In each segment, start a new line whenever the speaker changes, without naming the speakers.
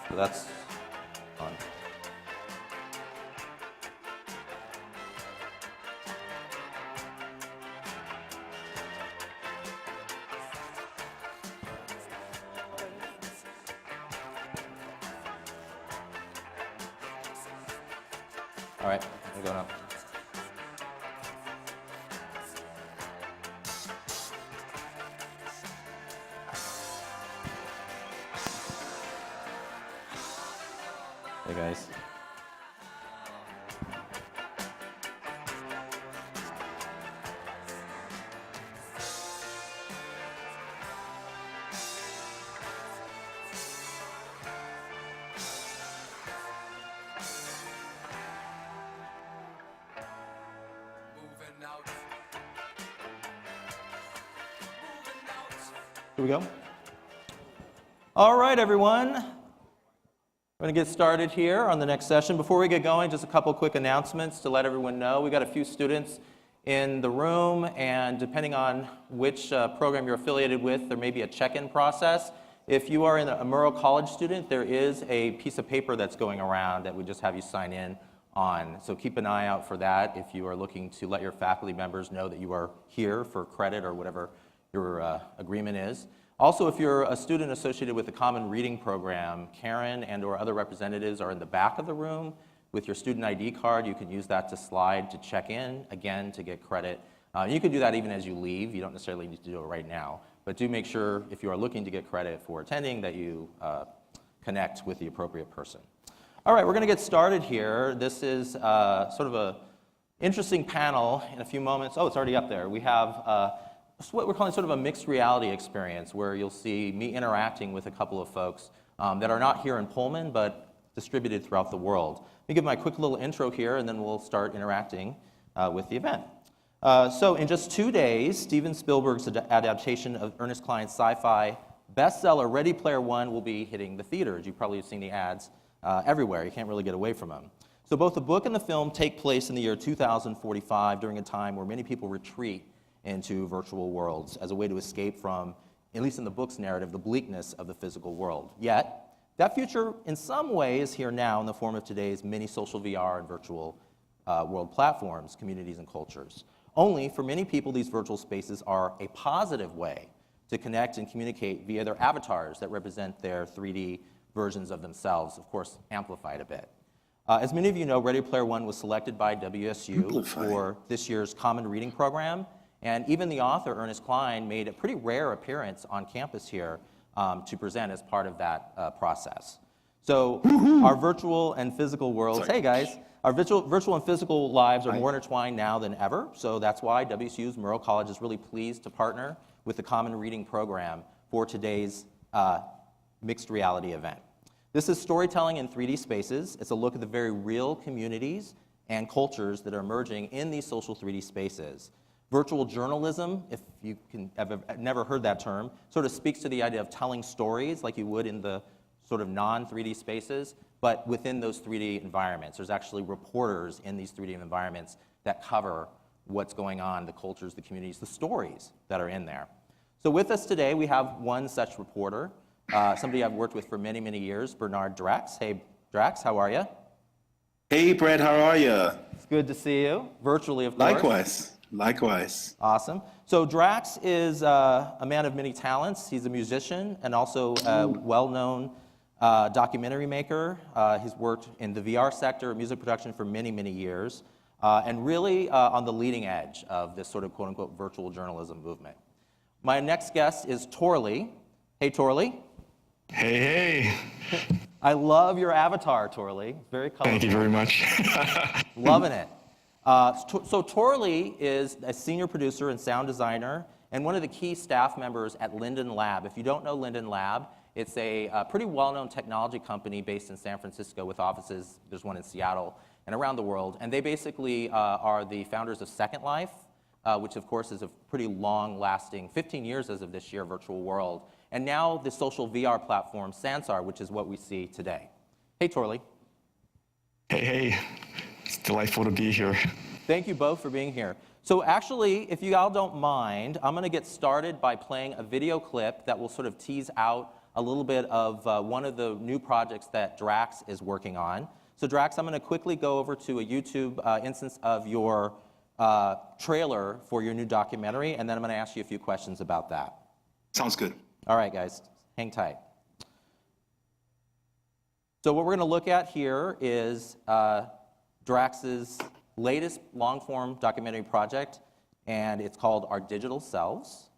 So that's on. All right, I'm going up. Hey guys. Here we go. All right, everyone. We're going to get started here on the next session. Before we get going, just a couple quick announcements to let everyone know. We've got a few students in the room, and depending on which program you're affiliated with, there may be a check-in process. If you are a Murrow College student, there is a piece of paper that's going around that we just have you sign in on. So keep an eye out for that if you are looking to let your faculty members know that you are here for credit or whatever your agreement is. Also, if you're a student associated with the Common Reading Program, Karen and or other representatives are in the back of the room with your student ID card. You can use that to slide to check in, again, to get credit. You can do that even as you leave. You don't necessarily need to do it right now. But do make sure, if you are looking to get credit for attending, that you connect with the appropriate person. All right, we're going to get started here. This is sort of an interesting panel in a few moments. Oh, it's already up there. We have what we're calling sort of a mixed reality experience, where you'll see me interacting with a couple of folks that are not here in Pullman, but distributed throughout the world. Let me give my quick little intro here, and then we'll start interacting with the event. So in just 2 days, Steven Spielberg's adaptation of Ernest Cline's sci-fi bestseller, Ready Player One, will be hitting the theaters. You've probably seen the ads everywhere. You can't really get away from them. So both the book and the film take place in the year 2045, during a time where many people retreat into virtual worlds as a way to escape from, at least in the book's narrative, the bleakness of the physical world. Yet, that future in some way is here now in the form of today's many social VR and virtual world platforms, communities, and cultures. Only, for many people, these virtual spaces are a positive way to connect and communicate via their avatars that represent their 3D versions of themselves, of course, amplified a bit. As many of you know, Ready Player One was selected by WSU for this year's Common Reading Program. And even the author, Ernest Cline, made a pretty rare appearance on campus here to present as part of that process. So our virtual and physical worlds, hey guys, our virtual and physical lives are more intertwined now than ever. So that's why WSU's Murrow College is really pleased to partner with the Common Reading Program for today's mixed reality event. This is storytelling in 3D spaces. It's a look at the very real communities and cultures that are emerging in these social 3D spaces. Virtual journalism, if you have never heard that term, sort of speaks to the idea of telling stories like you would in the sort of non-3D spaces, but within those 3D environments. There's actually reporters in these 3D environments that cover what's going on, the cultures, the communities, the stories that are in there. So with us today, we have one such reporter, somebody I've worked with for many, many years, Bernard Drax. Hey, Drax, how are you?
Hey, Brett, how are you?
It's good to see you, virtually, of course.
Likewise. Likewise.
Awesome. So Drax is a man of many talents. He's a musician and also a well-known documentary maker. He's worked in the VR sector, music production, for many, many years, and really on the leading edge of this sort of quote-unquote virtual journalism movement. My next guest is Tor Lee. Hey, Tor Lee.
Hey, hey.
I love your avatar, Tor Lee. Very colorful.
Thank you very much.
Loving it. So Tor Lee is a senior producer and sound designer and one of the key staff members at Linden Lab. If you don't know Linden Lab, it's a pretty well-known technology company based in San Francisco with offices, there's one in Seattle, and around the world. And they basically are the founders of Second Life, which of course is a pretty long-lasting, 15 years as of this year, virtual world. And now the social VR platform, Sansar, which is what we see today. Hey, Tor Lee.
Hey, hey. It's delightful to be here.
Thank you both for being here. So actually, if you all don't mind, I'm going to get started by playing a video clip that will sort of tease out a little bit of one of the new projects that Drax is working on. So Drax, I'm going to quickly go over to a YouTube instance of your trailer for your new documentary, and then I'm going to ask you a few questions about that.
Sounds good.
All right, guys, hang tight. So what we're going to look at here is Drax's latest long-form documentary project, and it's called Our Digital Selves.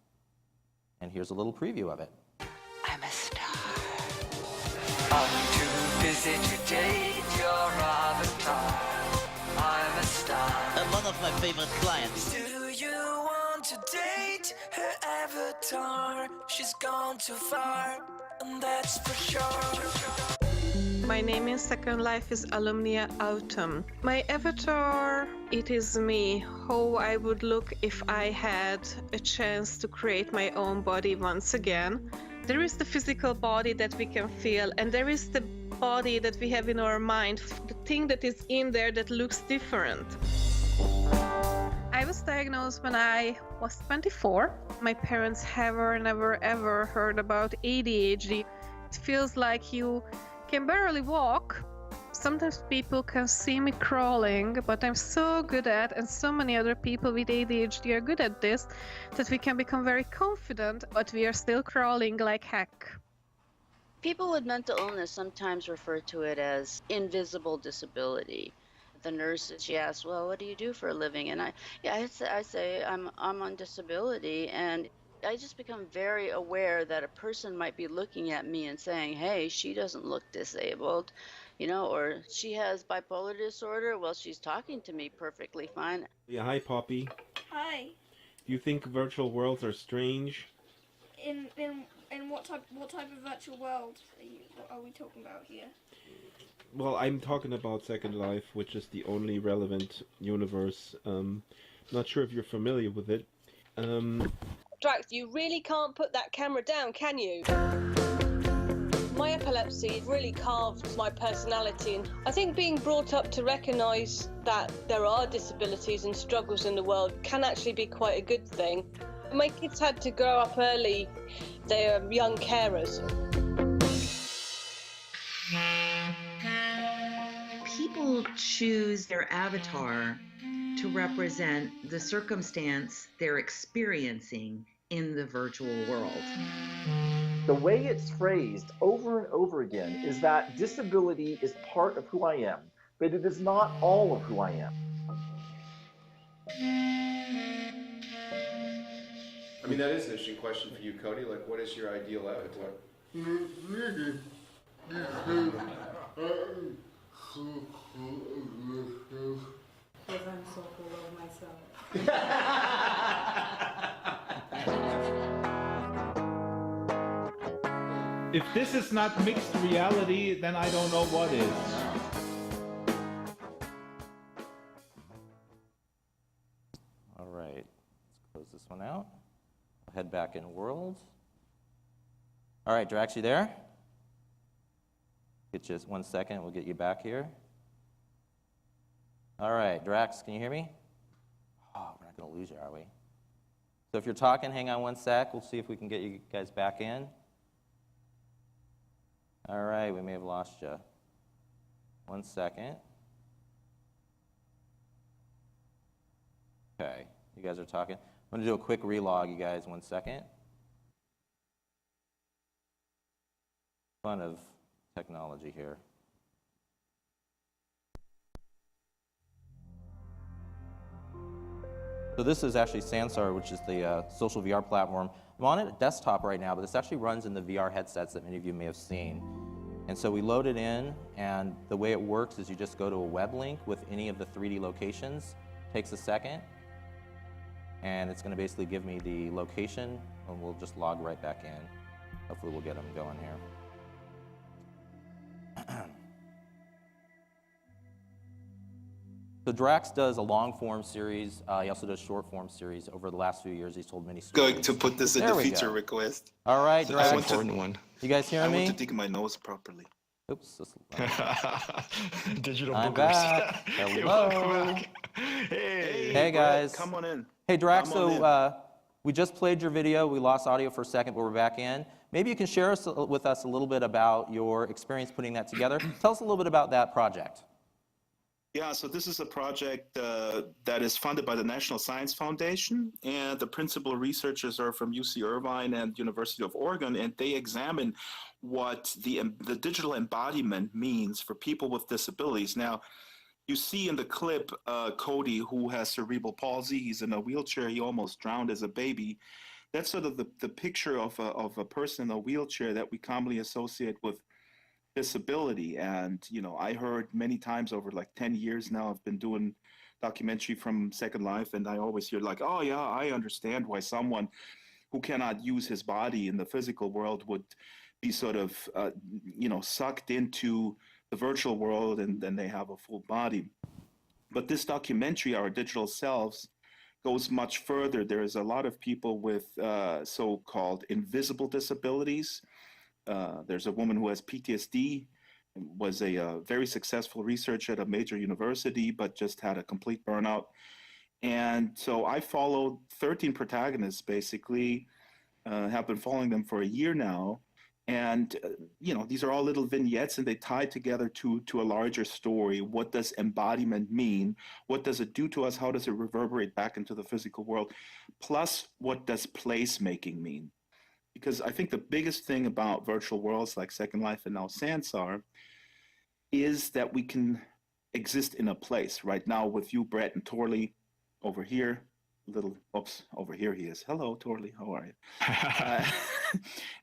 And here's a little preview of it.
I'm a star. I'm too busy to date your avatar. I'm a star.
I'm one of my favorite clients.
Do you want to date her avatar? She's gone too far, and that's for sure.
My name in Second Life is Alumnia Autumn. My avatar, it is me, how I would look if I had a chance to create my own body once again. There is the physical body that we can feel, and there is the body that we have in our mind, the thing that is in there that looks different. I was diagnosed when I was 24. My parents have never ever heard about ADHD. It feels like you can barely walk. Sometimes people can see me crawling, but I'm so good at, and so many other people with ADHD are good at this, that we can become very confident, but we are still crawling like heck.
People with mental illness sometimes refer to it as invisible disability. The nurses, she asks, well, what do you do for a living? And I say I'm on disability, and I just become very aware that a person might be looking at me and saying, hey, she doesn't look disabled, you know, or she has bipolar disorder. Well, she's talking to me perfectly fine.
Yeah, hi, Poppy.
Hi.
Do you think virtual worlds are strange?
In what type of virtual world are we talking about here?
Well, I'm talking about Second Life, which is the only relevant universe. Not sure if you're familiar with it.
Drax, you really can't put that camera down, can you? My epilepsy really carved my personality, and I think being brought up to recognise that there are disabilities and struggles in the world can actually be quite a good thing. My kids had to grow up early. They are young carers.
People choose their avatar to represent the circumstance they're experiencing in the virtual world.
The way it's phrased over and over again is that disability is part of who I am, but it is not all of who I am.
I mean, that is an interesting question for you, Cody. Like, what is your ideal avatar?
Because I'm so full of myself.
If this is not mixed reality, then I don't know what is.
All right, let's close this one out. I'll head back in world. All right, Drax, you there? Get just 1 second, we'll get you back here. All right, Drax, can you hear me? Oh, we're not going to lose you, are we? So if you're talking, hang on 1 sec. We'll see if we can get you guys back in. All right, we may have lost you. 1 second. Okay, you guys are talking. I'm going to do a quick relog, you guys, 1 second. Fun of technology here. So this is actually Sansar, which is the social VR platform. I'm on it at desktop right now, but this actually runs in the VR headsets that many of you may have seen. And so we load it in, and the way it works is you just go to a web link with any of the 3D locations. Takes a second, and it's going to basically give me the location, and we'll just log right back in. Hopefully we'll get them going here. So Drax does a long-form series. He also does short-form series. Over the last few years, he's told many stories.
Going to put this in the feature request.
All right, Drax.
That's an important one.
You guys hearing me?
I want to dig my nose properly.
Oops.
Digital
I'm
boogers.
back.
You're
Hello.
welcome back.
Hey guys.
Brett, come on in.
Hey Drax,
Come on in.
so we just played your video. We lost audio for a second, but we're back in. Maybe you can share with us a little bit about your experience putting that together. Tell us a little bit about that project.
Yeah, so this is a project that is funded by the National Science Foundation, and the principal researchers are from UC Irvine and University of Oregon, and they examine what the digital embodiment means for people with disabilities. Now, you see in the clip Cody, who has cerebral palsy. He's in a wheelchair. He almost drowned as a baby. That's sort of the picture of a person in a wheelchair that we commonly associate with disability. And, you know, I heard many times over like 10 years now, I've been doing documentary from Second Life, and I always hear like, oh yeah, I understand why someone who cannot use his body in the physical world would be sort of, you know, sucked into the virtual world, and then they have a full body. But this documentary, Our Digital Selves, goes much further. There is a lot of people with so-called invisible disabilities. There's a woman who has PTSD, was a very successful researcher at a major university, but just had a complete burnout. And so I followed 13 protagonists, basically, have been following them for a year now. And, you know, these are all little vignettes, and they tie together to a larger story. What does embodiment mean? What does it do to us? How does it reverberate back into the physical world? Plus, what does placemaking mean? Because I think the biggest thing about virtual worlds like Second Life and now Sansar is that we can exist in a place. Right now with you, Brett, and Tor Lee over here. Over here he is. Hello, Tor Lee, how are you?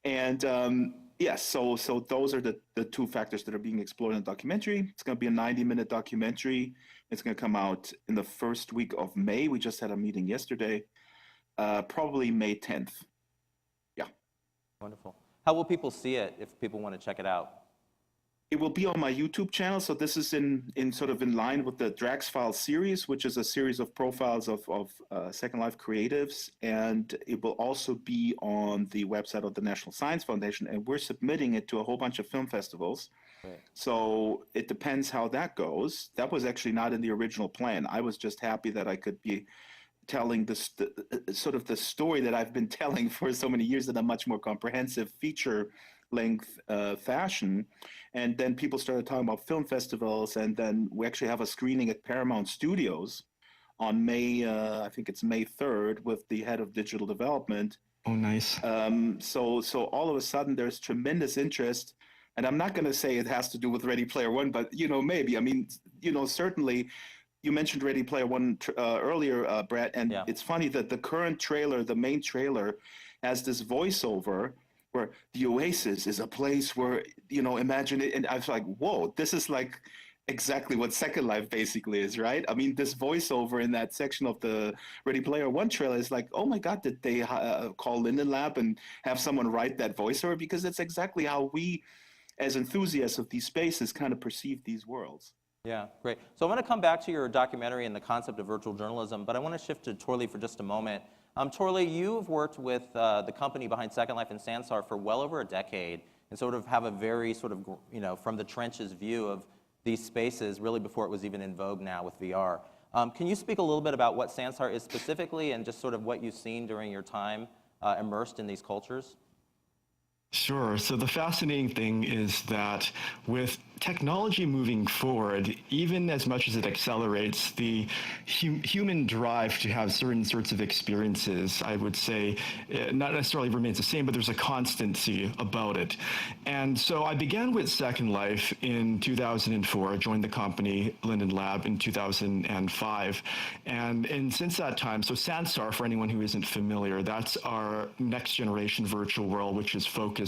And yes, so those are the two factors that are being explored in the documentary. It's going to be a 90-minute documentary. It's going to come out in the first week of May. We just had a meeting yesterday, probably May 10th.
Wonderful. How will people see it if people want to check it out?
It will be on my YouTube channel. So this is in sort of in line with the Drax Files series, which is a series of profiles of Second Life creatives. And it will also be on the website of the National Science Foundation. And we're submitting it to a whole bunch of film festivals. Right. So it depends how that goes. That was actually not in the original plan. I was just happy that I could be telling sort of the story that I've been telling for so many years in a much more comprehensive feature-length fashion. And then people started talking about film festivals, and then we actually have a screening at Paramount Studios on May, I think it's May 3rd, with the head of digital development.
Oh, nice.
So all of a sudden there's tremendous interest, and I'm not going to say it has to do with Ready Player One, but, you know, maybe. I mean, you know, certainly. You mentioned Ready Player One earlier, Brett, and It's funny that the current trailer, the main trailer, has this voiceover where the Oasis is a place where, you know, imagine it. And I was like, whoa, this is like exactly what Second Life basically is, right? I mean, this voiceover in that section of the Ready Player One trailer is like, oh my God, did they call Linden Lab and have someone write that voiceover? Because that's exactly how we, as enthusiasts of these spaces, kind of perceive these worlds.
Yeah, great. So I want to come back to your documentary and the concept of virtual journalism, but I want to shift to Tor Lee for just a moment. Tor Lee, you've worked with the company behind Second Life and Sansar for well over a decade, and sort of have a very sort of, you know, from the trenches view of these spaces, really before it was even in vogue now with VR. Can you speak a little bit about what Sansar is specifically, and just sort of what you've seen during your time immersed in these cultures?
Sure. So the fascinating thing is that with technology moving forward, even as much as it accelerates the human drive to have certain sorts of experiences, I would say, not necessarily remains the same, but there's a constancy about it. And so I began with Second Life in 2004. I joined the company, Linden Lab, in 2005. And since that time, so Sansar, for anyone who isn't familiar, that's our next generation virtual world, which is focused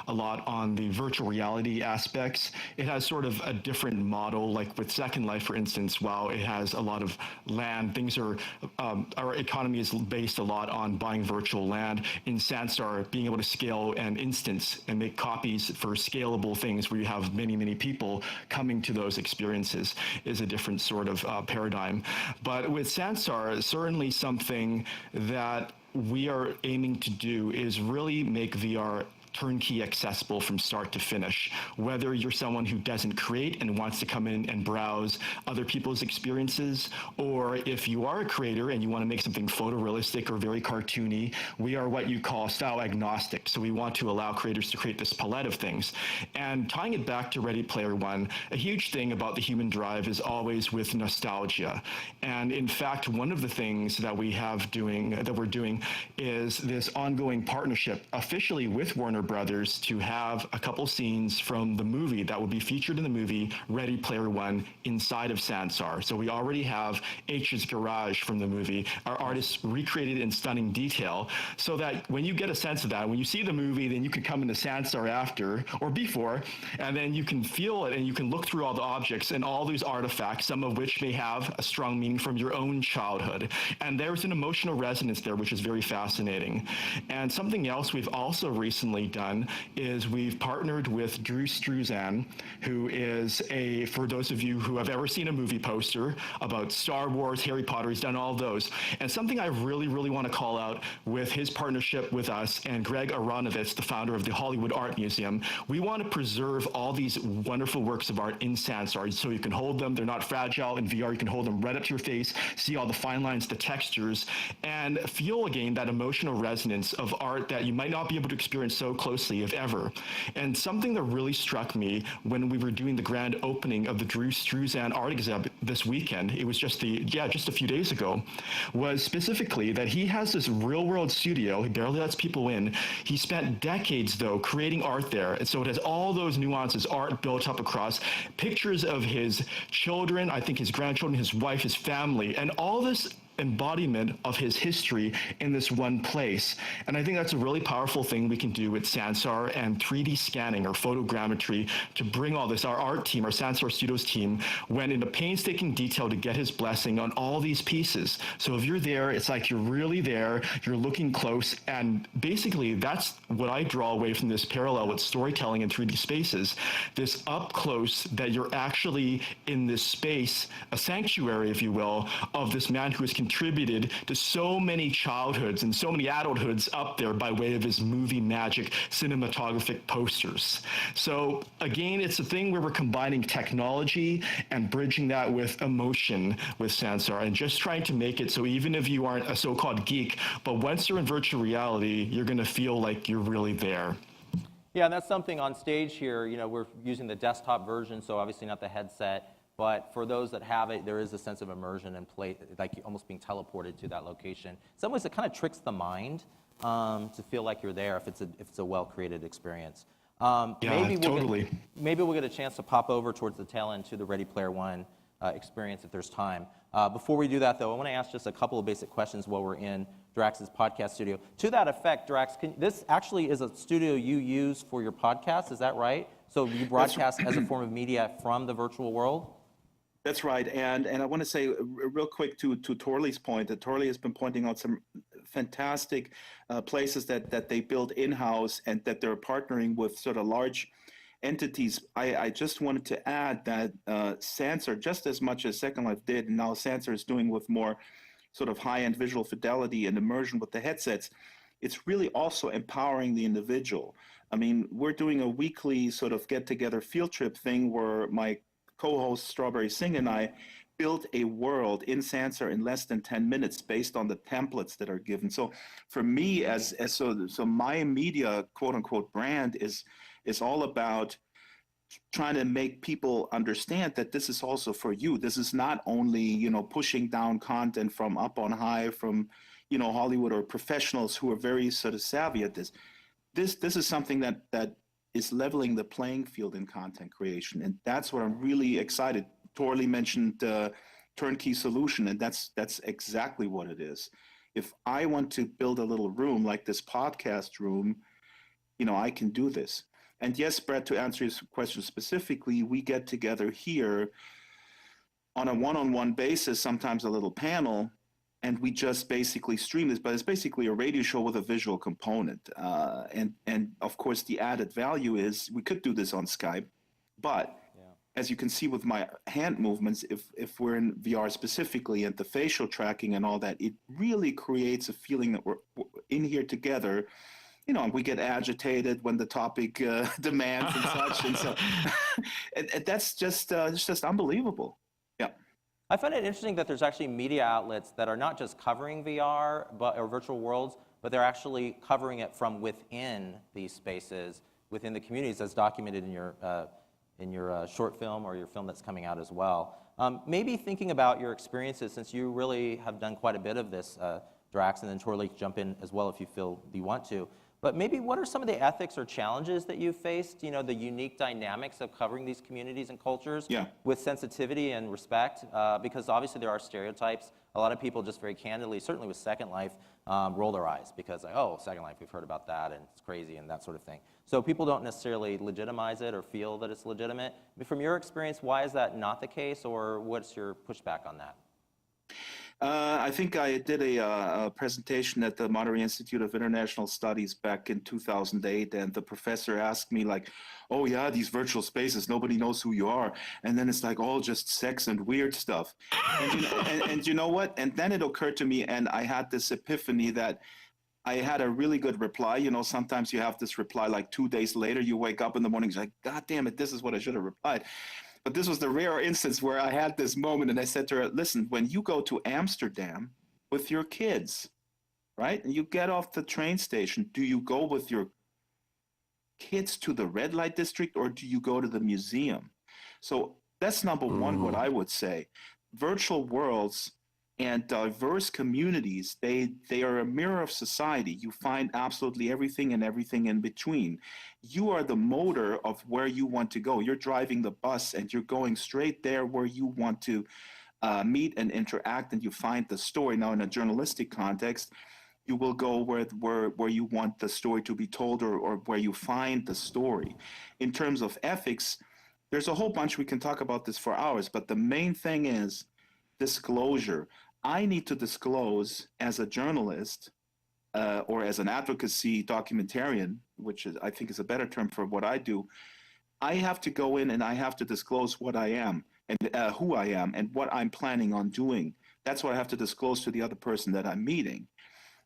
a lot on the virtual reality aspects. It has sort of a different model, like with Second Life, for instance. While it has a lot of land, things are, our economy is based a lot on buying virtual land. In Sansar, being able to scale an instance and make copies for scalable things where you have many, many people coming to those experiences is a different sort of paradigm. But with Sansar, certainly something that we are aiming to do is really make VR turnkey accessible from start to finish. Whether you're someone who doesn't create and wants to come in and browse other people's experiences, or if you are a creator and you want to make something photorealistic or very cartoony, we are what you call style agnostic. So we want to allow creators to create this palette of things. And tying it back to Ready Player One, a huge thing about the human drive is always with nostalgia. And in fact, one of the things that we're doing is this ongoing partnership officially with Warner Brothers to have a couple scenes from the movie that will be featured in the movie Ready Player One inside of Sansar. So we already have H's garage from the movie. Our artists recreated in stunning detail so that when you get a sense of that, when you see the movie, then you can come into Sansar after or before, and then you can feel it and you can look through all the objects and all these artifacts, some of which may have a strong meaning from your own childhood. And there's an emotional resonance there, which is very fascinating. And something else we've also recently done is we've partnered with Drew Struzan, who is for those of you who have ever seen a movie poster about Star Wars, Harry Potter, he's done all those. And something I really, really want to call out with his partnership with us and Greg Aronovitz, the founder of the Hollywood Art Museum, we want to preserve all these wonderful works of art in Sansar so you can hold them. They're not fragile. In VR, you can hold them right up to your face, see all the fine lines, the textures, and feel again that emotional resonance of art that you might not be able to experience so closely, if ever. And something that really struck me when we were doing the grand opening of the Drew Struzan art exhibit this weekend, it was just a few days ago, was specifically that he has this real-world studio. He barely lets people in. He spent decades, though, creating art there. And so it has all those nuances, art built up across pictures of his children, I think his grandchildren, his wife, his family, and all this embodiment of his history in this one place. And I think that's a really powerful thing we can do with Sansar and 3D scanning or photogrammetry to bring all this. Our art team, our Sansar Studios team, went into painstaking detail to get his blessing on all these pieces. So if you're there, it's like you're really there, you're looking close, and basically that's what I draw away from this parallel with storytelling in 3D spaces, this up close that you're actually in this space, a sanctuary, if you will, of this man who has contributed to so many childhoods and so many adulthoods up there by way of his movie magic cinematographic posters. So again, it's a thing where we're combining technology and bridging that with emotion with Sansar and just trying to make it so even if you aren't a so-called geek, but once you're in virtual reality, you're going to feel like you're really there.
Yeah, and that's something on stage here, we're using the desktop version, so obviously not the headset. But for those that have it, there is a sense of immersion and play, like almost being teleported to that location. In some ways, it kind of tricks the mind to feel like you're there if it's a well-created experience. Maybe we'll get a chance to pop over towards the tail end to the Ready Player One experience if there's time. Before we do that, though, I want to ask just a couple of basic questions while we're in Drax's podcast studio. To that effect, Drax, this actually is a studio you use for your podcast, is that right? So you broadcast as a form of media from the virtual world?
That's right, and I want to say real quick to Tor Lee's point that Tor Lee has been pointing out some fantastic places that they build in-house and that they're partnering with sort of large entities. I just wanted to add that Sansar, just as much as Second Life did, and now Sansar is doing with more sort of high-end visual fidelity and immersion with the headsets, it's really also empowering the individual. I mean, we're doing a weekly sort of get-together field trip thing where my co-host Strawberry Singh and I built a world in Sansar in less than 10 minutes based on the templates that are given. So for me, so my media quote unquote brand is all about trying to make people understand that this is also for you. This is not only, pushing down content from up on high from, Hollywood or professionals who are very sort of savvy at this. This is something that is leveling the playing field in content creation. And that's what I'm really excited. Tor Lee mentioned turnkey solution, and that's exactly what it is. If I want to build a little room like this podcast room, I can do this. And yes, Brett, to answer your question specifically, we get together here on a one-on-one basis, sometimes a little panel, and we just basically stream this, but it's basically a radio show with a visual component. And of course, the added value is we could do this on Skype, but as you can see with my hand movements, if we're in VR specifically and the facial tracking and all that, it really creates a feeling that we're in here together we get agitated when the topic demands and such, and so and that's just it's just unbelievable. Yeah.
I find it interesting that there's actually media outlets that are not just covering VR or virtual worlds, but they're actually covering it from within these spaces, within the communities, as documented in your short film or your film that's coming out as well. Maybe thinking about your experiences, since you really have done quite a bit of this, Drax, and then Tor Lee, jump in as well if you feel you want to. But maybe what are some of the ethics or challenges that you've faced, the unique dynamics of covering these communities and cultures with sensitivity and respect? Because obviously there are stereotypes. A lot of people just very candidly, certainly with Second Life, roll their eyes because, oh, Second Life, we've heard about that and it's crazy and that sort of thing. So people don't necessarily legitimize it or feel that it's legitimate. From your experience, why is that not the case, or what's your pushback on that?
I think I did a presentation at the Monterey Institute of International Studies back in 2008, and the professor asked me like, oh yeah, these virtual spaces, nobody knows who you are. And then it's like all just sex and weird stuff. And you know what? And then it occurred to me, and I had this epiphany that I had a really good reply. Sometimes you have this reply like 2 days later, you wake up in the morning, you're like, God damn it, this is what I should have replied. But this was the rare instance where I had this moment, and I said to her, listen, when you go to Amsterdam with your kids, right, and you get off the train station, do you go with your kids to the red light district, or do you go to the museum? So that's number one, what I would say. Virtual worlds and diverse communities, they are a mirror of society. You find absolutely everything and everything in between. You are the motor of where you want to go. You're driving the bus and you're going straight there where you want to meet and interact, and you find the story. Now, in a journalistic context, you will go where you want the story to be told, or where you find the story. In terms of ethics, there's a whole bunch. We can talk about this for hours, but the main thing is disclosure. I need to disclose as a journalist or as an advocacy documentarian, which I think is a better term for what I do. I have to go in and I have to disclose what I am and who I am and what I'm planning on doing. That's what I have to disclose to the other person that I'm meeting.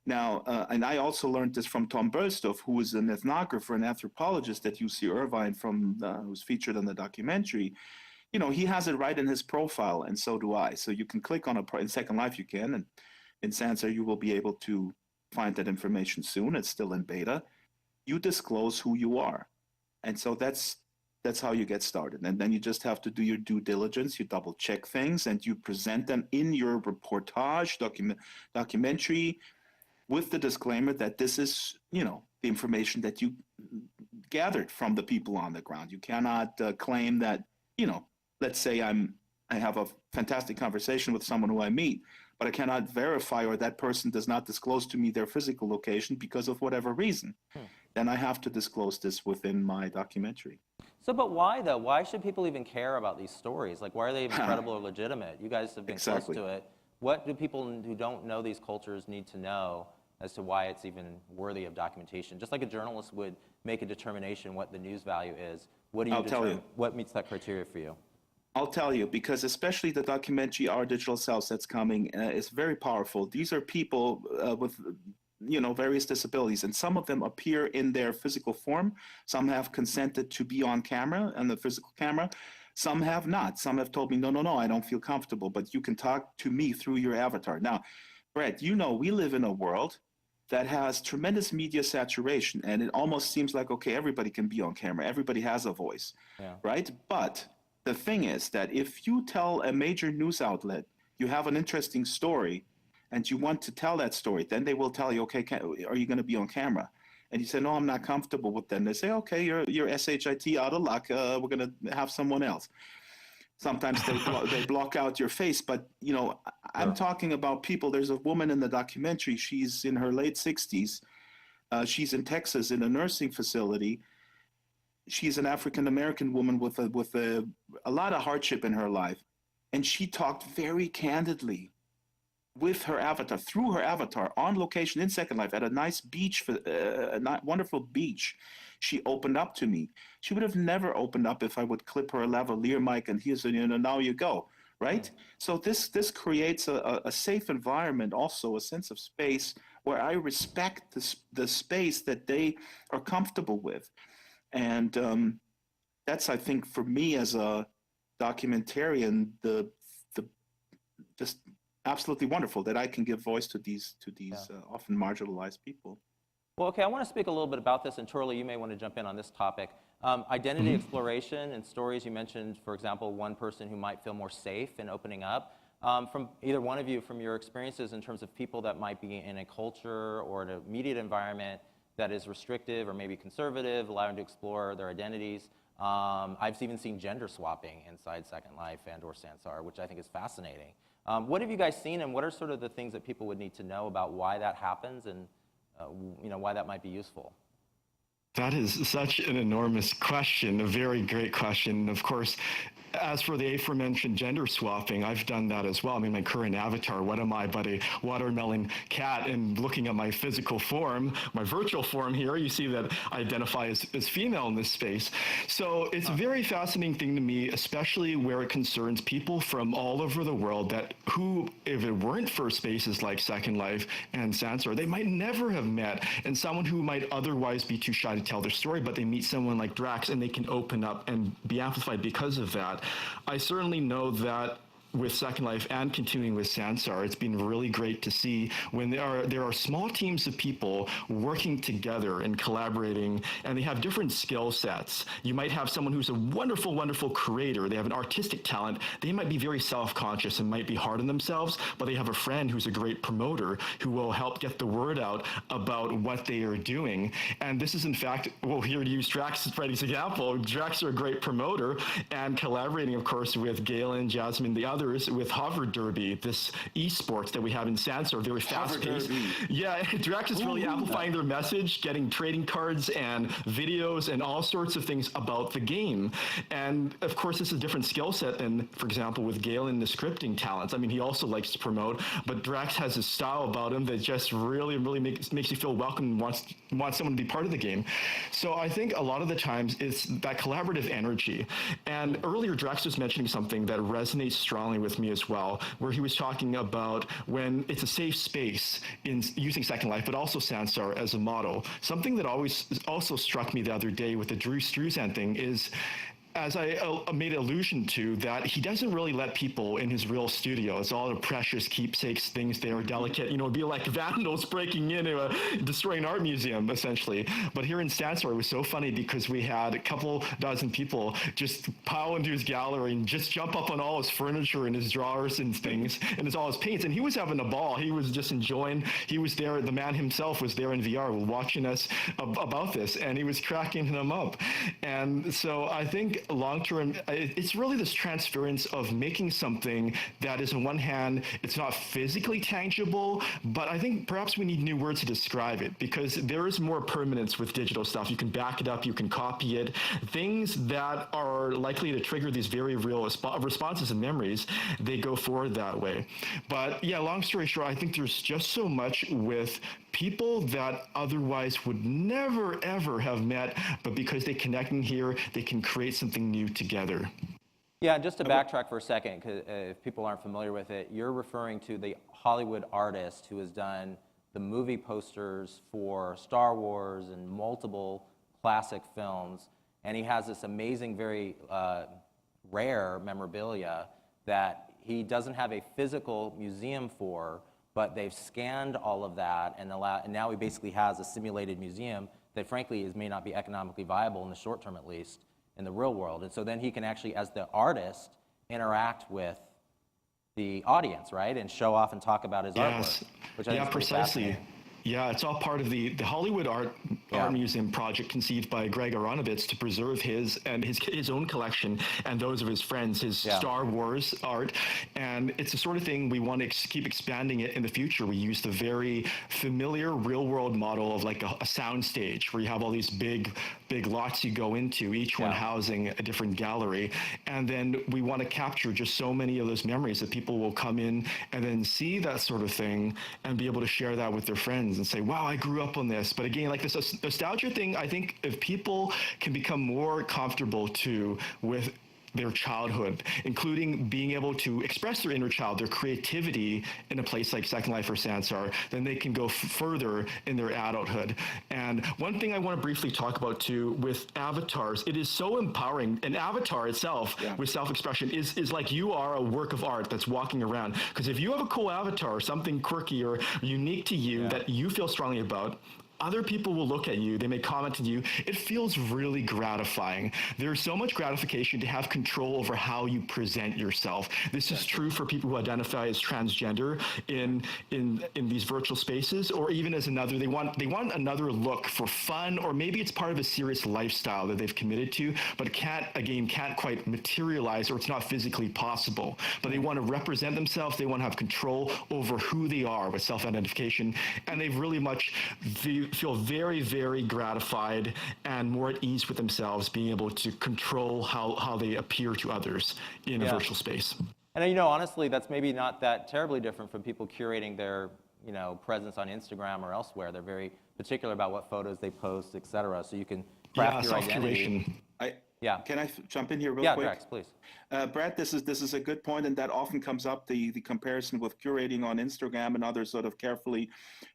Now, and I also learned this from Tom Berstoff, who is an ethnographer and anthropologist at UC Irvine, who's featured in the documentary. He has it right in his profile, and so do I. So you can click on in Second Life, you can, and in Sansa, you will be able to find that information soon. It's still in beta. You disclose who you are. And so that's how you get started. And then you just have to do your due diligence. You double check things, and you present them in your reportage, documentary, with the disclaimer that this is, the information that you gathered from the people on the ground. You cannot claim that, let's say I have a fantastic conversation with someone who I meet, but I cannot verify, or that person does not disclose to me their physical location because of whatever reason. Then I have to disclose this within my documentary.
So, but why though? Why should people even care about these stories? Like, why are they even credible or legitimate? You guys have been close to it. What do people who don't know these cultures need to know as to why it's even worthy of documentation? Just like a journalist would make a determination what the news value is. What do you determine? What meets that criteria for you?
I'll tell you, because especially the documentary Our Digital Selves that's coming is very powerful. These are people with various disabilities, and some of them appear in their physical form. Some have consented to be on camera, on the physical camera. Some have not. Some have told me, no, I don't feel comfortable, but you can talk to me through your avatar. Now, Brett, we live in a world that has tremendous media saturation, and it almost seems like, okay, everybody can be on camera. Everybody has a voice, right? But the thing is that if you tell a major news outlet you have an interesting story and you want to tell that story, then they will tell you, okay, are you going to be on camera? And you say, no, I'm not comfortable with that. And they say, okay, you're SHIT, out of luck. We're going to have someone else. Sometimes they block out your face, but I'm talking about people. There's a woman in the documentary. She's in her late 60s. She's in Texas in a nursing facility. She's an African-American woman with a lot of hardship in her life. And she talked very candidly with her avatar, through her avatar, on location in Second Life at a nice beach, a wonderful beach. She opened up to me. She would have never opened up if I would clip her a lavalier mic and here's, now you go, right? So this creates a safe environment, also a sense of space where I respect the space that they are comfortable with. And that's, I think, for me as a documentarian, the just absolutely wonderful that I can give voice to these often marginalized people.
Well, okay, I want to speak a little bit about this, and Tor Lee, you may want to jump in on this topic. Identity exploration and stories. You mentioned, for example, one person who might feel more safe in opening up. From either one of you, from your experiences in terms of people that might be in a culture or an immediate environment that is restrictive or maybe conservative, allowing to explore their identities. I've even seen gender swapping inside Second Life and or Sansar, which I think is fascinating. What have you guys seen, and what are sort of the things that people would need to know about why that happens and why that might be useful?
That is such an enormous question, a very great question. Of course, as for the aforementioned gender swapping, I've done that as well. I mean, my current avatar, what am I but a watermelon cat? And looking at my physical form, my virtual form here, you see that I identify as female in this space. So it's a very fascinating thing to me, especially where it concerns people from all over the world that who, if it weren't for spaces like Second Life and Sansar, they might never have met, and someone who might otherwise be too shy to tell their story, but they meet someone like Drax and they can open up and be amplified because of that. I certainly know that with Second Life and continuing with Sansar, it's been really great to see when there are small teams of people working together and collaborating, and they have different skill sets. You might have someone who's a wonderful, wonderful creator. They have an artistic talent. They might be very self-conscious and might be hard on themselves, but they have a friend who's a great promoter who will help get the word out about what they are doing. And this is, in fact, well, here to use Drax as Freddie's example. Drax are a great promoter, and collaborating, of course, with Galen, Jasmine, the others, with Hover Derby, this esports that we have in Sansar, very fast-paced. Yeah, Drax is really amplifying their message, getting trading cards and videos and all sorts of things about the game. And of course, this is a different skill set than, for example, with Galen, the scripting talents. I mean, he also likes to promote, but Drax has this style about him that just really makes you feel welcome and wants someone to be part of the game. So I think a lot of the times it's that collaborative energy. And earlier, Drax was mentioning something that resonates strongly with me as well, where he was talking about when it's a safe space in using Second Life, but also Sansar as a model. Something that always also struck me the other day with the Struzan thing is, as I made allusion to, that he doesn't really let people in his real studio. It's all the precious keepsakes, things they are delicate, it'd be like vandals breaking in, destroying an art museum, essentially. But here in Sansar, it was so funny because we had a couple dozen people just pile into his gallery and just jump up on all his furniture and his drawers and things, and all his paints. And he was having a ball. He was just enjoying. He was there. The man himself was there in VR watching us about this, and he was cracking them up. And so I think long-term, it's really this transference of making something that is, on one hand, it's not physically tangible, but I think perhaps we need new words to describe it, because there is more permanence with digital stuff. You can back it up, you can copy it. Things that are likely to trigger these very real responses and memories, they go forward that way. But yeah, long story short, I think there's just so much with people that otherwise would never, ever have met, but because they connect in here, they can create something new together.
Yeah, just to backtrack for a second, because if people aren't familiar with it, you're referring to the Hollywood artist who has done the movie posters for Star Wars and multiple classic films, and he has this amazing, very rare memorabilia that he doesn't have a physical museum for, but they've scanned all of that and now he basically has a simulated museum that frankly may not be economically viable in the short term, at least in the real world. And so then he can actually, as the artist, interact with the audience, right? And show off and talk about his artwork. Which I think is
precisely. Yeah, it's all part of the Hollywood Art Museum project conceived by Greg Aronovitz to preserve his own collection and those of his friends, his Star Wars art. And it's the sort of thing we want to keep expanding it in the future. We use the very familiar real-world model of like a sound stage where you have all these big lots you go into, each one housing a different gallery. And then we want to capture just so many of those memories that people will come in and then see that sort of thing and be able to share that with their friends and say, wow, I grew up on this. But again, like this nostalgia thing, I think if people can become more comfortable too with their childhood, including being able to express their inner child, their creativity in a place like Second Life or Sansar, then they can go further in their adulthood. And one thing I want to briefly talk about too with avatars, it is so empowering. An avatar itself with self-expression is like you are a work of art that's walking around. Because if you have a cool avatar, something quirky or unique to you that you feel strongly about, other people will look at you, they may comment on you. It feels really gratifying. There's so much gratification to have control over how you present yourself. This is true for people who identify as transgender in these virtual spaces, or even as another, they want another look for fun, or maybe it's part of a serious lifestyle that they've committed to, but can't quite materialize, or it's not physically possible. But they want to represent themselves, they want to have control over who they are with self-identification, and they've really much feel very, very gratified and more at ease with themselves, being able to control how they appear to others in a virtual space.
And honestly, that's maybe not that terribly different from people curating their presence on Instagram or elsewhere. They're very particular about what photos they post, etc. So you can craft your identity.
Can I jump in here real quick?
Yeah, Drax, please.
Brad, this is a good point, and that often comes up, the comparison with curating on Instagram and other sort of carefully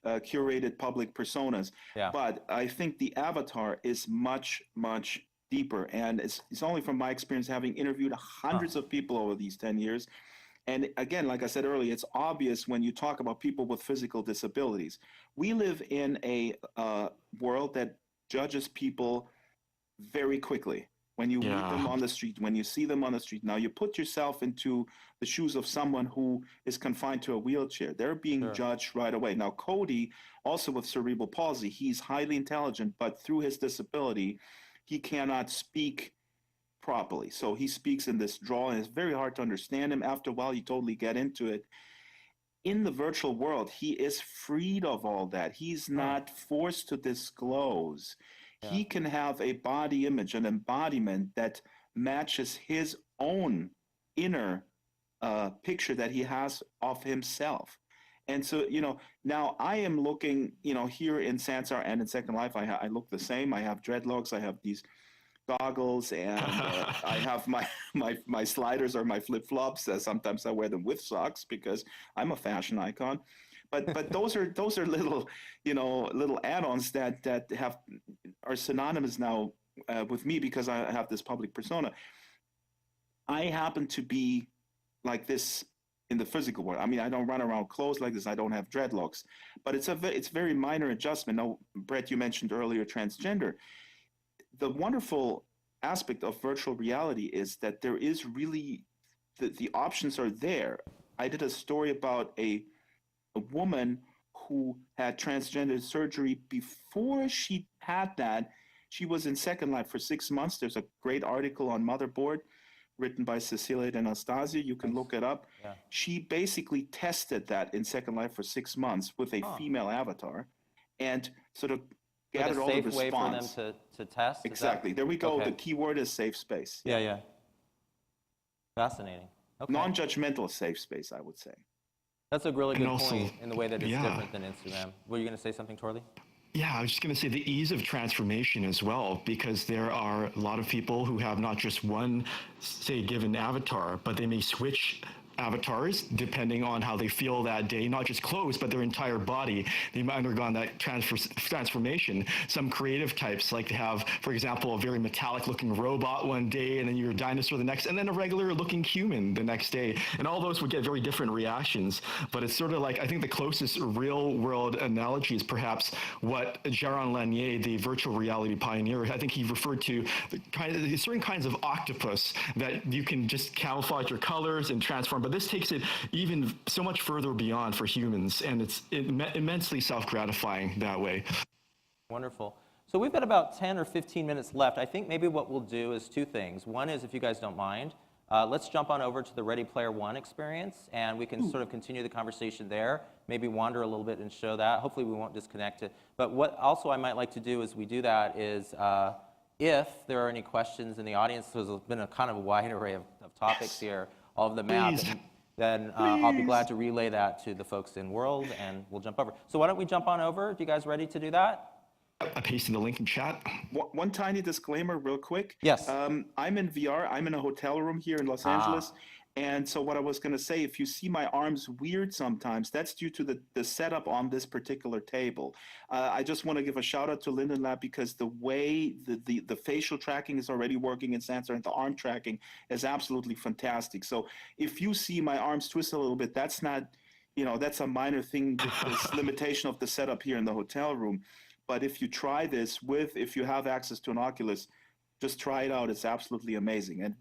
curated public personas.
Yeah.
But I think the avatar is much, much deeper, and it's only from my experience having interviewed hundreds of people over these 10 years. And again, like I said earlier, it's obvious when you talk about people with physical disabilities. We live in a world that judges people very quickly. When you meet them on the street, when you see them on the street. Now you put yourself into the shoes of someone who is confined to a wheelchair. They're being judged right away. Now Cody, also with cerebral palsy, he's highly intelligent, but through his disability, he cannot speak properly. So he speaks in this drawl, and it's very hard to understand him. After a while, you totally get into it. In the virtual world, he is freed of all that. He's not forced to disclose. He can have a body image, an embodiment that matches his own inner picture that he has of himself. And so, now I am looking, here in Sansar and in Second Life, I look the same. I have dreadlocks, I have these goggles, and I have my sliders or my flip-flops. Sometimes I wear them with socks because I'm a fashion icon. But those are little little add-ons that are synonymous now with me because I have this public persona. I happen to be like this in the physical world. I mean, I don't run around clothes like this. I don't have dreadlocks, but it's very minor adjustment. Now, Brett, you mentioned earlier transgender. The wonderful aspect of virtual reality is that there is really the options are there. I did a story about a woman who had transgender surgery. Before she had that, she was in Second Life for 6 months. There's a great article on Motherboard written by Cecilia D'Anastasia. You can look it up.
Yeah.
She basically tested that in Second Life for 6 months with a female avatar and sort of gathered all the response.
Like a safe way for them to test?
Exactly. There we go. Okay. The key word is safe space.
Yeah. Fascinating. Okay.
Non-judgmental safe space, I would say.
That's a really good point in the way that it's different than Instagram. Were you going to say something, Tor Lee?
Yeah, I was just going to say the ease of transformation as well, because there are a lot of people who have not just one, say, given avatar, but they may switch avatars depending on how they feel that day, not just clothes, but their entire body. They've undergone that transformation. Some creative types like to have, for example, a very metallic looking robot one day, and then you're a dinosaur the next, and then a regular looking human the next day. And all those would get very different reactions. But it's sort of like, I think the closest real world analogy is perhaps what Jaron Lanier, the virtual reality pioneer, I think he referred to certain kinds of octopus that you can just camouflage your colors and transform. But this takes it even so much further beyond for humans, and it's immensely self-gratifying that way.
Wonderful. So we've got about 10 or 15 minutes left. I think maybe what we'll do is two things. One is, if you guys don't mind, let's jump on over to the Ready Player One experience, and we can sort of continue the conversation there, maybe wander a little bit and show that. Hopefully we won't disconnect it. But what also I might like to do as we do that is, if there are any questions in the audience, there's been a kind of a wide array of topics here, all of the map, then I'll be glad to relay that to the folks in World, and we'll jump over. So why don't we jump on over? Are you guys ready to do that?
I pasted the link in chat.
One tiny disclaimer, real quick.
Yes.
I'm in VR. I'm in a hotel room here in Los Angeles. And so what I was going to say, if you see my arms weird sometimes, that's due to the setup on this particular table. I just want to give a shout out to Linden Lab because the way the facial tracking is already working in Sansar and the arm tracking is absolutely fantastic. So if you see my arms twist a little bit, that's not, that's a minor thing, this limitation of the setup here in the hotel room. But if you try this if you have access to an Oculus, just try it out. It's absolutely amazing. And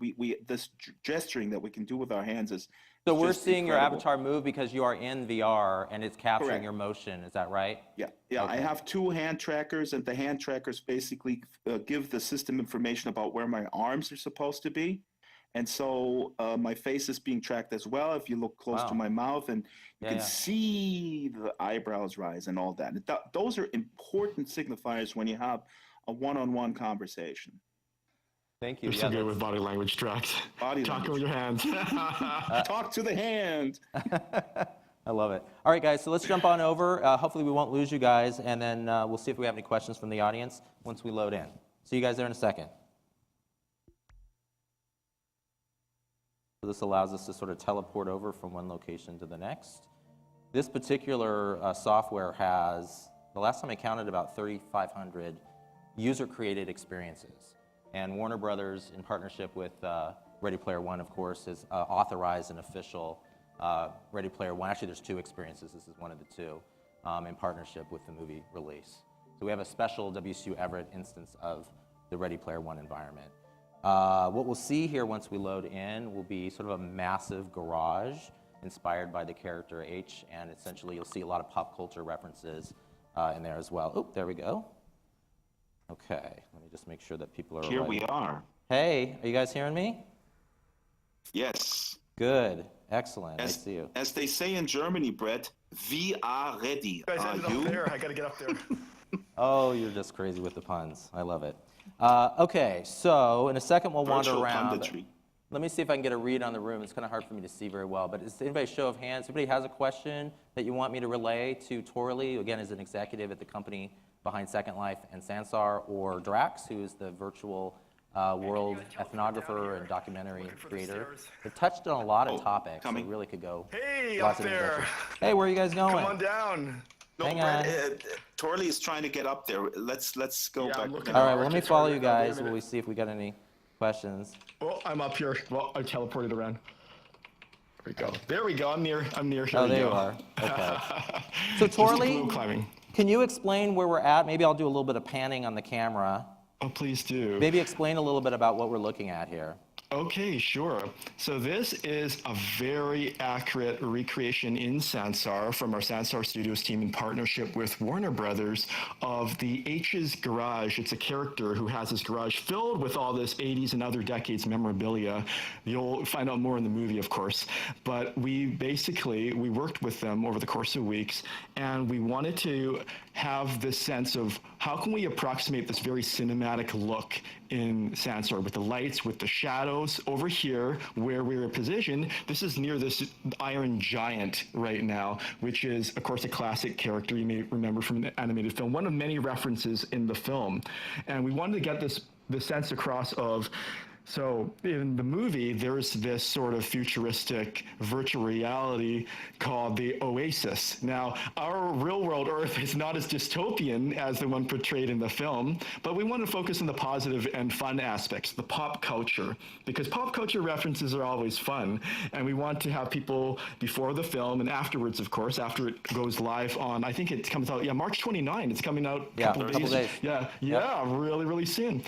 this gesturing that we can do with our hands is
So we're
just
seeing
incredible.
your avatar move because you are in VR and it's capturing
Correct.
your motion. Is that right?
Yeah.
Okay.
I have 2 hand trackers, and the hand trackers basically give the system information about where my arms are supposed to be. And so my face is being tracked as well. If you look close to my mouth, and you can see the eyebrows rise and all that. Those are important signifiers when you have a one-on-one conversation.
Thank you.
You're so good with body language, Drax. Talking with your hands.
Talk to the hand.
I love it. All right, guys, so let's jump on over. Hopefully we won't lose you guys, and then we'll see if we have any questions from the audience once we load in. See you guys there in a second. So this allows us to sort of teleport over from one location to the next. This particular software has, the last time I counted, about 3,500 user-created experiences. And Warner Brothers, in partnership with Ready Player One, of course, has authorized an official Ready Player One. Actually, there's 2 experiences. This is one of the 2 in partnership with the movie release. So we have a special WSU Everett instance of the Ready Player One environment. What we'll see here once we load in will be sort of a massive garage inspired by the character H, and essentially you'll see a lot of pop culture references in there as well. Oh, there we go. Okay, let me just make sure that people are
Here we are.
Hey, are you guys hearing me?
Yes.
Good, excellent, I see you.
As they say in Germany, Brett, we are ready.
You guys
Are
ended
you?
up there. I got to get up there.
Oh, you're just crazy with the puns. I love it. Okay, so in a second we'll wander
Virtual
around.
punditry.
Let me see if I can get a read on the room. It's kind of hard for me to see very well, but is anybody, show of hands, anybody has a question that you want me to relay to Tor Lee, who again is an executive at the company behind Second Life and Sansar, or Drax, who is the virtual world ethnographer and documentary creator. They've touched on a lot of topics, so really could go.
Hey,
lots
up
of
there.
directions. Hey, where are you guys going?
Come on down.
No,
Hang
Brett, Tor Lee is trying to get up there. Let's go back.
All right, well, let me follow you guys while we see if we got any questions.
Well, I'm up here. Well, I teleported around. There we go. There we go. I'm near. Here
Oh,
we
there
go.
you are. Okay. So Tor Lee, can you explain where we're at? Maybe I'll do a little bit of panning on the camera.
Oh, please do.
Maybe explain a little bit about what we're looking at here.
Okay, sure. So this is a very accurate recreation in Sansar from our Sansar Studios team in partnership with Warner Brothers of the H's garage. It's a character who has his garage filled with all this 80s and other decades memorabilia. You'll find out more in the movie, of course. But we worked with them over the course of weeks, and we wanted to have this sense of how can we approximate this very cinematic look in Sansar with the lights, with the shadows. Over here, where we were positioned, this is near this Iron Giant right now, which is, of course, a classic character you may remember from the animated film, one of many references in the film. And we wanted to get the sense across of, so in the movie, there's this sort of futuristic virtual reality called the Oasis. Now, our real-world Earth is not as dystopian as the one portrayed in the film, but we want to focus on the positive and fun aspects, the pop culture, because pop culture references are always fun, and we want to have people before the film and afterwards, of course, after it goes live on, I think it comes out, March 29. It's coming out a couple days. Yeah, really, really soon.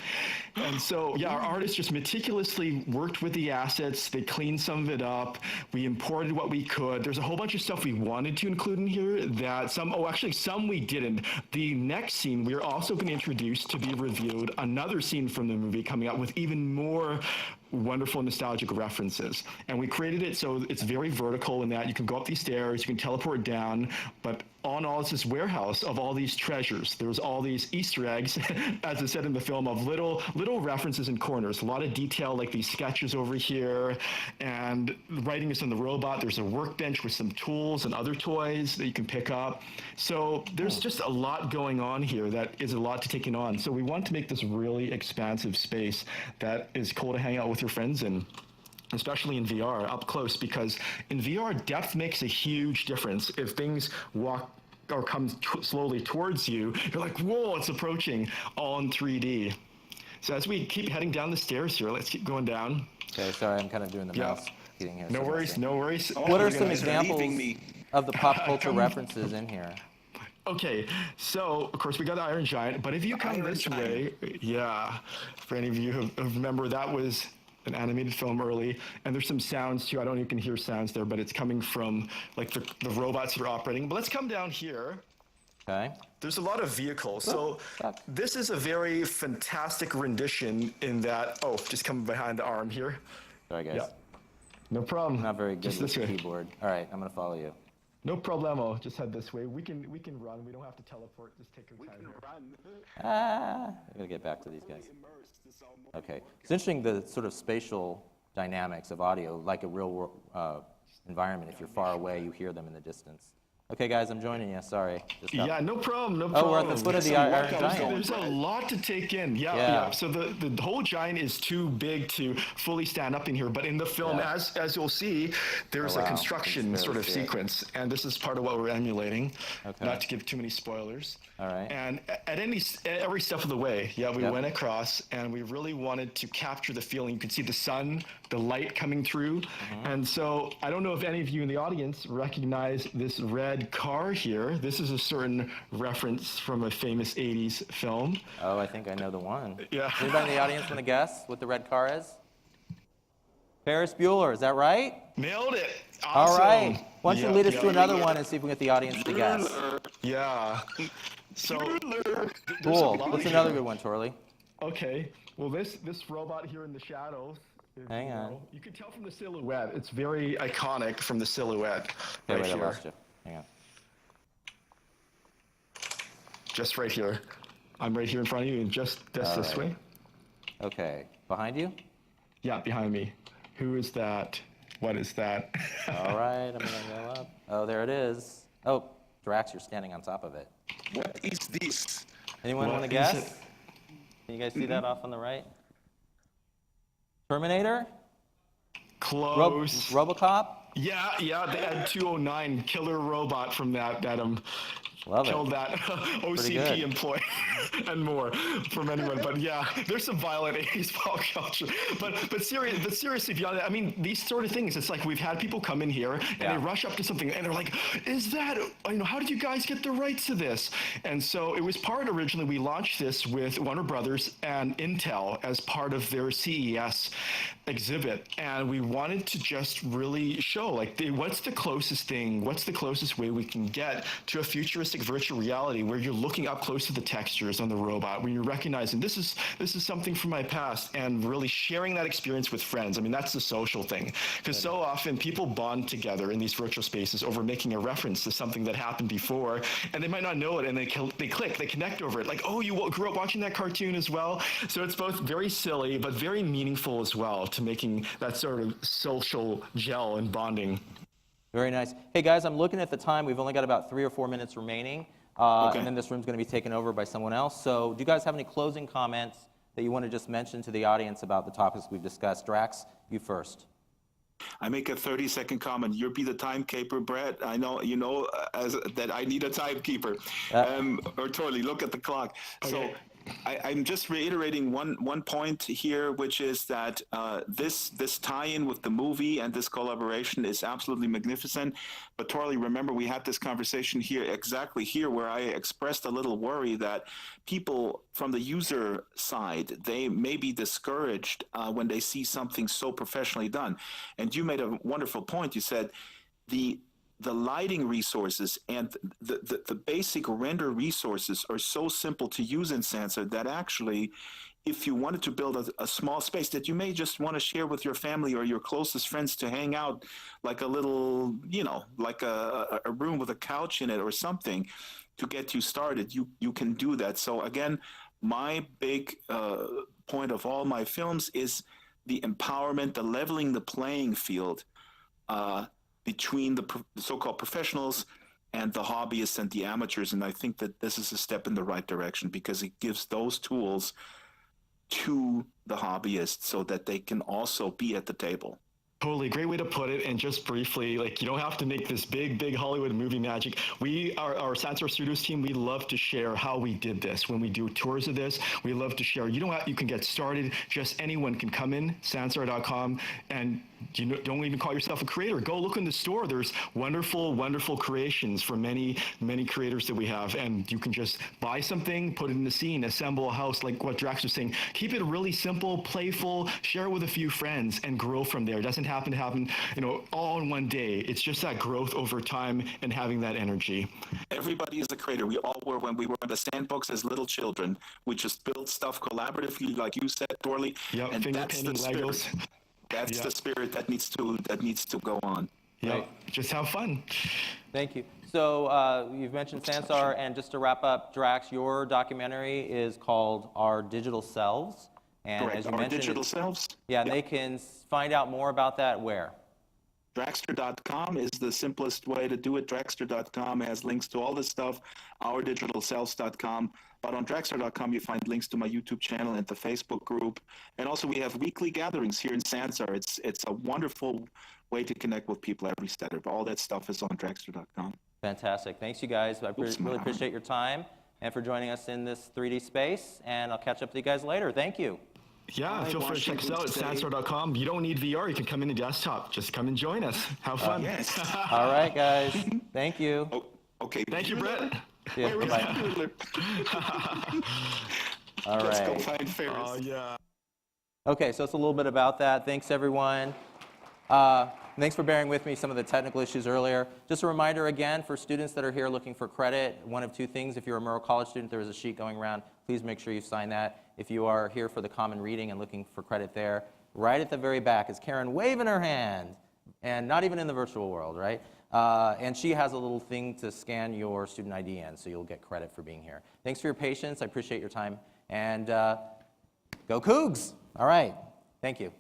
And so, our artists just meticulously worked with the assets. They cleaned some of it up. We imported what we could. There's a whole bunch of stuff we wanted to include in here that some we didn't. The next scene, we're also going to introduce to be reviewed another scene from the movie coming out with even more wonderful nostalgic references. And we created it so it's very vertical in that you can go up these stairs, you can teleport down, but on all this warehouse of all these treasures. There's all these Easter eggs, as I said in the film, of little references in corners. A lot of detail, like these sketches over here, and writing is on the robot. There's a workbench with some tools and other toys that you can pick up. So there's just a lot going on here that is a lot to take in on. So we want to make this really expansive space that is cool to hang out with your friends in, especially in VR, up close, because in VR, depth makes a huge difference. If things walk or come slowly towards you, you're like, whoa, it's approaching, all in 3D. So as we keep heading down the stairs here, let's keep going down.
Okay, sorry, I'm kind of doing the mouse getting here.
No worries, no worries.
What are some examples of the pop culture references in here?
Okay, so of course we got the Iron Giant, but if you come this way, for any of you who remember, that was an animated film early, and there's some sounds too. I don't know if you can hear sounds there, but it's coming from like the robots that are operating. But let's come down here.
Okay.
There's a lot of vehicles. So this is a very fantastic rendition in that, just coming behind the arm here.
Sorry, guys.
Yeah. No problem.
I'm not very good
Just
with
this
the
way.
keyboard. All right, I'm going to follow you.
No problemo. Just head this way. We can run. We don't have to teleport. Just take our time here.
I'm going to get back to these guys. Okay. It's interesting, the sort of spatial dynamics of audio, like a real environment. If you're far away, you hear them in the distance. Okay, guys, I'm joining you. Sorry.
Yeah, no problem. No
Oh,
problem.
we're at the foot of the Iron Giant.
There's a lot to take in. Yeah. So the whole giant is too big to fully stand up in here. But in the film, as you'll see, there's a construction sort of sequence, and this is part of what we're emulating.
Okay.
Not to give too many spoilers.
All right.
And at every step of the way, we went across, and we really wanted to capture the feeling. You could see the sun, the light coming through, and so I don't know if any of you in the audience recognize this red car here. This is a certain reference from a famous 80s film.
Oh, I think I know the one.
Yeah.
Anybody in the audience want to guess what the red car is? Ferris Bueller, is that right?
Nailed it.
All
Awesome.
right. Why don't you lead us to another one and see if we can get the audience to guess?
Yeah. So
Cool. What's another good one, Tor Lee?
Okay. Well, this robot here in the shadows.
Hang on.
You can tell from the silhouette. It's very iconic from the silhouette.
Okay,
right
wait, I
here.
lost you. Hang on.
Just right here. I'm right here in front of you, and just this way.
Okay. Behind you?
Yeah, behind me. Who is that? What is that?
All right, I'm going to go up. Oh, there it is. Oh, Drax, you're standing on top of it.
What is this?
Anyone want to guess? Can you guys see that off on the right? Terminator?
Close.
RoboCop?
Yeah, the Ed 209 killer robot from that
Love
killed
it.
that OCP employee and more from anyone. But yeah, there's some violent 80s pop culture. But seriously, beyond that, I mean, these sort of things, it's like we've had people come in here and they rush up to something and they're like, is that, how did you guys get the rights to this? And so it was originally, we launched this with Warner Brothers and Intel as part of their CES exhibit. And we wanted to just really show, what's the closest thing, what's the closest way we can get to a futuristic virtual reality where you're looking up close to the textures on the robot, when you're recognizing this is something from my past, and really sharing that experience with friends. I mean, that's the social thing, because so often people bond together in these virtual spaces over making a reference to something that happened before, and they might not know it, and they click, they connect over it, like, oh, you grew up watching that cartoon as well. So it's both very silly but very meaningful as well to making that sort of social gel and bonding.
Very nice. Hey, guys, I'm looking at the time. We've only got about 3 or 4 minutes remaining, and then this room's going to be taken over by someone else. So do you guys have any closing comments that you want to just mention to the audience about the topics we've discussed? Drax, you first.
I make a 30-second comment. You'll be the timekeeper, Brett. I know, that I need a timekeeper. Or Tor Lee, look at the clock. Okay. So I'm just reiterating one point here, which is that this tie-in with the movie and this collaboration is absolutely magnificent. But Tor Lee, remember, we had this conversation here, exactly here, where I expressed a little worry that people from the user side, they may be discouraged when they see something so professionally done. And you made a wonderful point. You said the the lighting resources and the basic render resources are so simple to use in Sansa that actually, if you wanted to build a small space that you may just want to share with your family or your closest friends to hang out, like a little, like a room with a couch in it or something, to get you started, you can do that. So again, my big point of all my films is the empowerment, the leveling the playing field between the so-called professionals and the hobbyists and the amateurs. And I think that this is a step in the right direction because it gives those tools to the hobbyists so that they can also be at the table.
Totally, great way to put it. And just briefly, like, you don't have to make this big Hollywood movie magic. Our Sansa Studios team, we love to share how we did this. When we do tours of this, we love to share. You can get started. Just anyone can come in, sansar.com, and don't even call yourself a creator. Go look in the store. There's wonderful creations from many creators that we have, and you can just buy something, put it in the scene, assemble a house, like what Drax was saying. Keep it really simple, playful, share it with a few friends, and grow from there. It doesn't have to happen, all in one day. It's just that growth over time and having that energy.
Everybody is a creator. We all were when we were in the sandbox as little children. We just built stuff collaboratively, like you said, Tor Lee.
Yep,
and
finger
that's
painting
the spirit.
Legos.
That's the spirit that needs to go on.
Yeah,
Right.
Just have fun.
Thank you. So you've mentioned Sansar, and just to wrap up, Drax, your documentary is called Our Digital Selves. And
Correct.
as you
Our
mentioned,
digital selves.
Yeah, and they can find out more about that where?
Draxter.com is the simplest way to do it. Draxter.com has links to all this stuff. OurDigitalSelves.com. But on Draxter.com, you find links to my YouTube channel and the Facebook group. And also, we have weekly gatherings here in Sansar. It's a wonderful way to connect with people every Saturday. All that stuff is on Draxter.com.
Fantastic. Thanks, you guys. I really appreciate your time and for joining us in this 3D space. And I'll catch up with you guys later. Thank you.
Yeah, feel free to check us out at sansar.com. You don't need VR. You can come in a desktop. Just come and join us. Have fun.
Yes.
All right, guys. Thank you.
Okay.
Thank you, Brett.
Yeah, bye-bye. All right.
Let's go find Ferris.
Oh, yeah.
Okay, so it's a little bit about that. Thanks, everyone. Thanks for bearing with me some of the technical issues earlier. Just a reminder again for students that are here looking for credit, one of two things. If you're a Merrill College student, there is a sheet going around. Please make sure you sign that. If you are here for the common reading and looking for credit there, right at the very back is Karen waving her hand, and not even in the virtual world, right? And she has a little thing to scan your student ID in, so you'll get credit for being here. Thanks for your patience. I appreciate your time. And go Cougs! All right. Thank you.